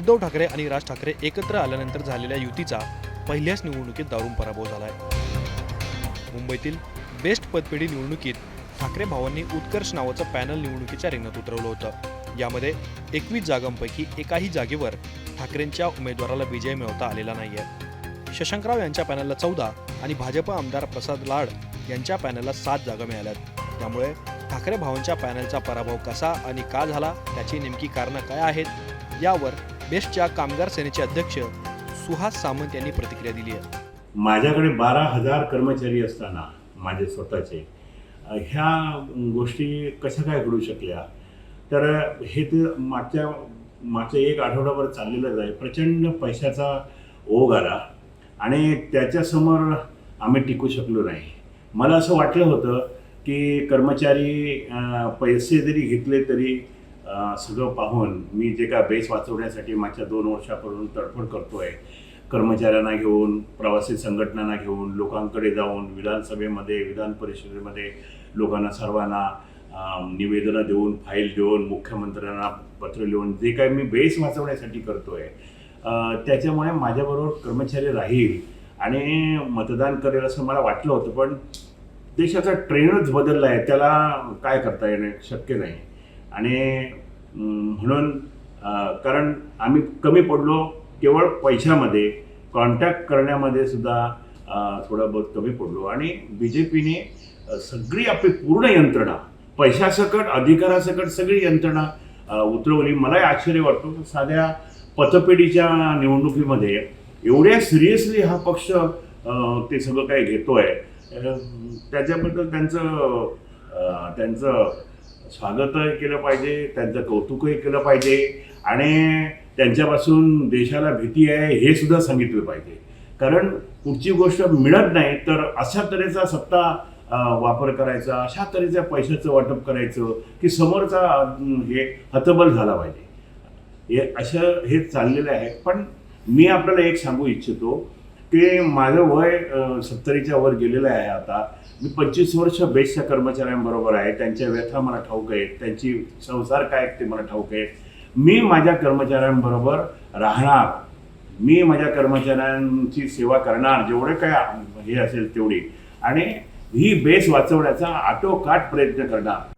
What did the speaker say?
उद्धव ठाकरे आणि राज ठाकरे एकत्र आल्यानंतर झालेल्या युतीचा पहिल्याच निवडणुकीत दारुण पराभव झालाय। मुंबईतील बेस्ट पदपेढी निवडणुकीत ठाकरे भावांनी उत्कर्ष नावाचं पॅनल निवडणुकीच्या रिंगणात उतरवलं होतं। यामध्ये 21 जागांपैकी एकाही जागेवर ठाकरेंच्या उमेदवाराला विजय मिळवता आलेला नाहीये। शशांकराव यांच्या पॅनलला 14 आणि भाजप आमदार प्रसाद लाड यांच्या पॅनलला 7 जागा मिळाल्यात। त्यामुळे ठाकरे भावांच्या पॅनलचा पराभव कसा आणि का झाला, त्याची नेमकी कारणं काय आहेत, यावर बेस्टच्या कामगार सेनेचे अध्यक्ष सुहास सामंत यांनी प्रतिक्रिया दिली आहे। माझ्याकडे 12,000 कर्मचारी असताना माझे स्वतःचे ह्या गोष्टी कशा काय घडू शकल्या, तर हे तर मागच्या एक आठवडाभर चाललेलंच आहे। प्रचंड पैशाचा ओघ आला आणि त्याच्यासमोर आम्ही टिकू शकलो नाही। मला असं वाटलं होतं की कर्मचारी पैसे जरी घेतले तरी सगळं पाहून मी जे काय बेस वाचवण्यासाठी मागच्या 2 वर्षापासून तडफड करतोय, कर्मचाऱ्यांना घेऊन, प्रवासी संघटनांना घेऊन, लोकांकडे जाऊन, विधानसभेमध्ये, विधान परिषदेमध्ये लोकांना सर्वांना निवेदनं देऊन, फाईल देऊन, मुख्यमंत्र्यांना पत्र लिहून जे काय मी बेस वाचवण्यासाठी करतोय, त्याच्यामुळे माझ्याबरोबर कर्मचारी राहील आणि मतदान करेल असं मला वाटलं होतं। पण देशाचा ट्रेंडच बदलला आहे, त्याला काय करता येणं शक्य नाही। आणि म्हणून कारण आम्ही कमी पडलो केवळ पैशामध्ये, कॉन्टॅक्ट करण्यामध्ये सुद्धा थोडं बहुत कमी पडलो आणि BJPने सगळी आपली पूर्ण यंत्रणा, पैशासकट, अधिकारासकट सगळी यंत्रणा उतरवली। मलाही आश्चर्य वाटतो, साध्या पतपेढीच्या निवडणुकीमध्ये एवढ्या सिरियसली हा पक्ष ते सगळं काय घेतोय, त्याच्याबद्दल त्यांचं स्वागतही केलं पाहिजे, त्यांचं कौतुकही केलं पाहिजे आणि त्यांच्यापासून देशाला भीती आहे हे सुद्धा सांगितलं पाहिजे। कारण पुढची गोष्ट मिळत नाही तर अशा तऱ्हेचा सत्ता वापर करायचा, अशा तऱ्हेच्या पैशाचं वाटप करायचं की समोरचा हे हतबल झाला पाहिजे, हे चाललेलं आहे। पण मी आपल्याला एक सांगू इच्छितो की माझं वय 70च्या वर गेलेलं आहे। आता मी 25 वर्ष बेस्टच्या कर्मचाऱ्यांबरोबर आहे, त्यांच्या व्यथा मला ठाऊक आहेत, त्यांची संसार काय ते मला ठाऊक आहेत। मी माझ्या कर्मचाऱ्यांबरोबर राहणार, मी माझ्या कर्मचाऱ्यांची सेवा करणार जेवढे काय हे असेल तेवढी, आणि ही बेस वाचवण्याचा आटोकाट प्रयत्न करणार।